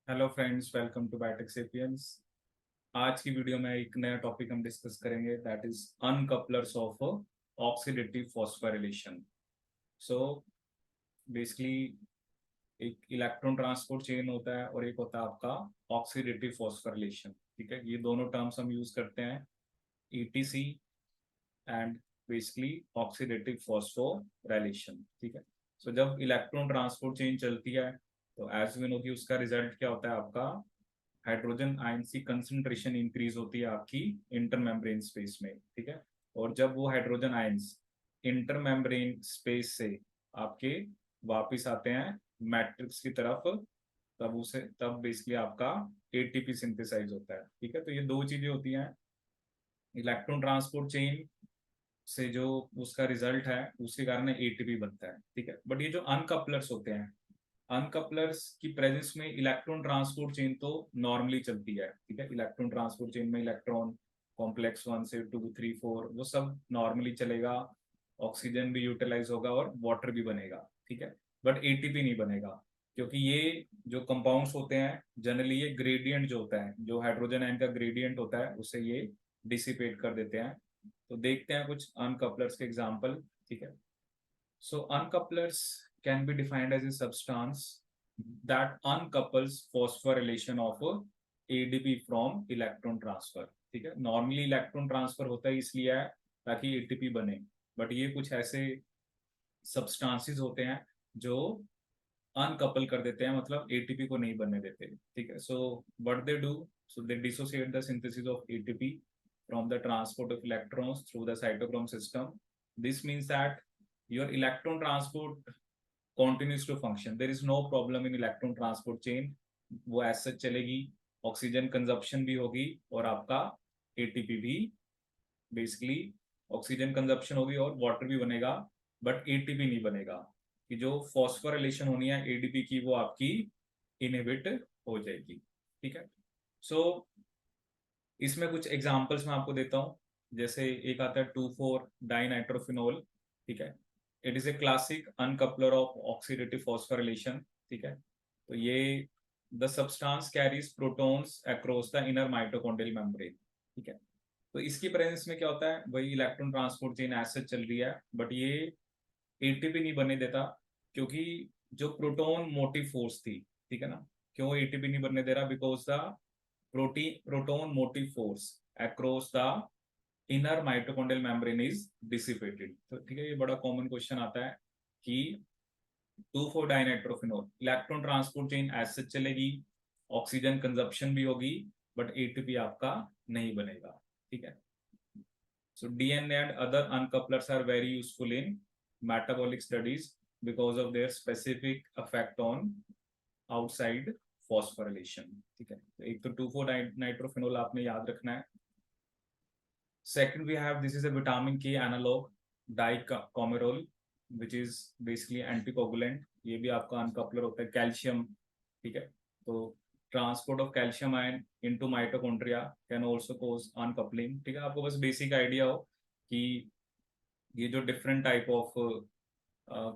Hello friends, welcome to biotech sapiens. आज की video में एक नया टॉपिक हम डिस्कस करेंगे, that is uncouplers of oxidative phosphorylation. So basically एक इलेक्ट्रॉन ट्रांसपोर्ट चेन होता है और एक होता है आपका ऑक्सीडेटिव फॉस्फोराइलेशन। ठीक है, ये दोनों टर्म्स हम यूज करते हैं, etc and basically oxidative phosphorylation. ठीक है, सो जब इलेक्ट्रॉन ट्रांसपोर्ट चेन चलती है तो एज वी नो कि उसका रिजल्ट क्या होता है, आपका हाइड्रोजन आयंस की कंसंट्रेशन इंक्रीज होती है आपकी इंटरमेम्ब्रेन स्पेस में। ठीक है, और जब वो हाइड्रोजन आयंस इंटरमेम्ब्रेन स्पेस से आपके वापिस आते हैं मैट्रिक्स की तरफ, तब बेसिकली आपका एटीपी सिंथेसाइज होता है। ठीक है, तो ये दो चीजें होती हैं, इलेक्ट्रॉन ट्रांसपोर्ट चेन से जो उसका रिजल्ट है उसके कारण एटीपी बनता है। ठीक है, बट ये जो अनकपलर्स होते हैं, अनकपलर्स की प्रेजेंस में इलेक्ट्रॉन ट्रांसपोर्ट चेन तो नॉर्मली चलती है। ठीक है, इलेक्ट्रॉन ट्रांसपोर्ट चेन में इलेक्ट्रॉन कॉम्प्लेक्स 1 से 2 3 4 वो सब नॉर्मली चलेगा, ऑक्सीजन भी यूटिलाइज होगा और वाटर भी बनेगा। ठीक है, बट एटीपी नहीं बनेगा, क्योंकि ये जो कंपाउंड्स होते हैं जनरली ये ग्रेडियंट जो होता है, जो हाइड्रोजन आयन का ग्रेडियंट होता है, उसे ये डिसिपेट कर देते हैं। तो देखते हैं कुछ अनकपलर्स के एग्जाम्पल। ठीक है, so uncouplers can be defined as a substance that uncouples phosphorylation of ADP from electron transfer। ठीक है, नॉर्मली इलेक्ट्रॉन ट्रांसफर होता है इसलिए है ताकि एटीपी बने, बट ये कुछ ऐसे सब्सटेंसेस होते हैं जो अनकपल कर देते हैं, मतलब एटीपी को नहीं बनने देते। ठीक है, so what they do, so they dissociate the synthesis of ATP from the transport of electrons through the cytochrome system. This means that your electron transport continues to function. There is no problem in electron transport chain. वो as such चलेगी, oxygen consumption भी होगी और आपका ATP भी, basically oxygen consumption होगी और water भी बनेगा, बट एटीपी नहीं बनेगा। कि जो फॉस्फोराइलेशन होनी है एडीपी की वो आपकी इनहिबिट हो जाएगी। ठीक है, सो इसमें कुछ एग्जांपल्स मैं आपको देता हूँ। जैसे एक आता है 2,4-डाइनाइट्रोफिनोल। ठीक है, it is a classic uncoupler of oxidative phosphorylation. ठीक है, तो ये the substance carries protons across the inner mitochondrial membrane. ठीक है, तो इसकी प्रेजेंस में क्या होता है, वही इलेक्ट्रॉन ट्रांसपोर्ट चेन ऐसे चल रही है, बट ये एटीपी नहीं बनने देता, क्योंकि जो प्रोटॉन मोटिव फोर्स थी, ठीक है ना, क्यों एटीपी नहीं बनने दे रहा, because the proton motive force across the inner mitochondrial membrane is dissipated। तो ठीक है, ये बड़ा कॉमन क्वेश्चन आता है कि two four dinitrophenol electron transport chain as such चलेगी, ऑक्सीजन कंजप्शन भी होगी, बट एटीपी आपका नहीं बनेगा। ठीक है, so DNA and other uncouplers are very useful in metabolic studies because of their specific effect on outside phosphorylation। ठीक है, तो एक तो 2,4-नाइट्रोफिनोल आपने याद रखना है। Second we have, this is a vitamin K analogue, dicoumarol, which is basically anticoagulant. ये भी आपका अनकपलर होता है। कैल्शियम, ठीक है, तो transport of calcium ion into mitochondria can also cause uncoupling. ठीक है, आपको बस बेसिक आइडिया हो कि ये जो डिफरेंट टाइप ऑफ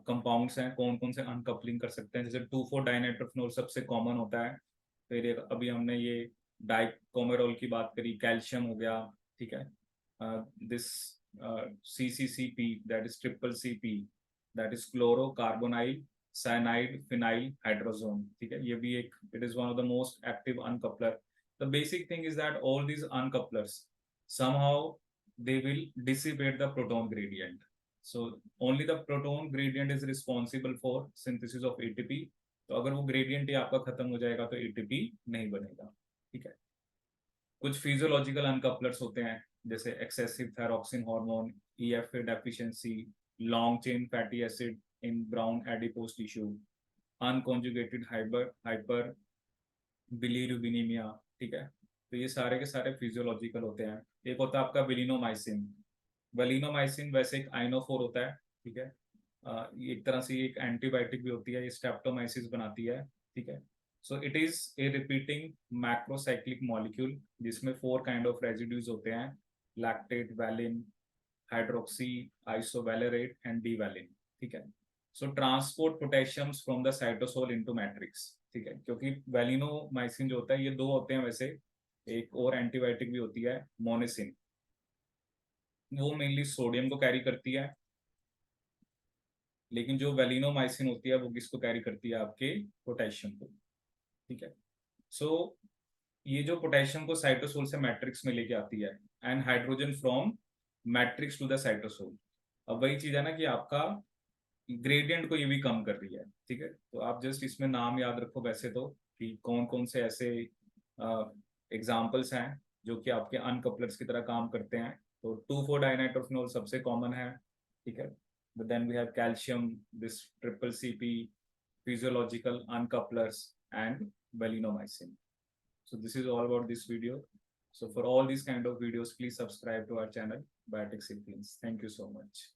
कंपाउंड्स हैं कौन कौन से अनकपलिंग कर सकते हैं। जैसे 2,4-डाइनाइट्रोफिनोल सबसे कॉमन होता है, फिर अभी हमने ये डाइकोमेरोल की बात करी, कैल्शियम हो गया। ठीक है, this CCCP, that is triple CP, that is chlorocarbonyl cyanide phenyl hydrazone. ठीक है, ये भी एक, it is one of the most active uncoupler. The basic thing is that all these uncouplers somehow they will dissipate the proton gradient, so only the proton gradient is responsible for synthesis of ATP। तो अगर वो gradient ही आपका खत्म हो जाएगा तो ATP नहीं बनेगा। ठीक है, कुछ फिजियोलॉजिकल अनकपलर्स होते हैं, जैसे excessive thyroxine hormone, EFA deficiency, long chain fatty acid in brown adipose tissue, unconjugated hyper bilirubinemia. ठीक है, तो ये सारे के सारे फिजियोलॉजिकल होते हैं। एक होता है आपका विलिनोमाइसिन। वेलिनोमाइसिन वैसे एक आइनोफोर होता है। ठीक है, एक तरह से एक एंटीबायोटिक भी होती है, ये स्ट्रेप्टोमाइसिस बनाती है। ठीक है, so it is a repeating macrocyclic molecule जिसमें 4 काइंड ऑफ रेजिड्यूज होते हैं, lactate, valine, hydroxy isovalerate and D valine. ठीक है, so transport potassiums from the cytosol into matrix, ठीक है, क्योंकि वैलिनोमाइसिन जो होता है, ये दो होते हैं वैसे, एक और एंटीबायोटिक भी होती है मोनेसिन, वो मेनली सोडियम को कैरी करती है, लेकिन जो वैलिनोमाइसिन होती है वो किसको कैरी करती है, आपके पोटेशियम को, ठीक है। सो ये जो पोटेशियम को साइटोसोल से मैट्रिक्स में लेके आती है, and hydrogen from matrix to the cytosol. अब वही चीज है ना कि आपका ग्रेडियंट को ये भी कम कर रही है, ठीक है। तो आप जस्ट इसमें नाम याद रखो वैसे तो, कि कौन कौन से ऐसे एग्जाम्पल्स हैं जो कि आपके अनकपलर्स की तरह काम करते हैं। तो 2,4 डाइनाइट्रोफिनॉल सबसे कॉमन है, ठीक है। But then we have calcium, this triple CP, physiological uncouplers, and valinomycin. So this is all about this video. So for all these kind of videos, please subscribe to our channel, Biotic Sapiens. Thank you so much.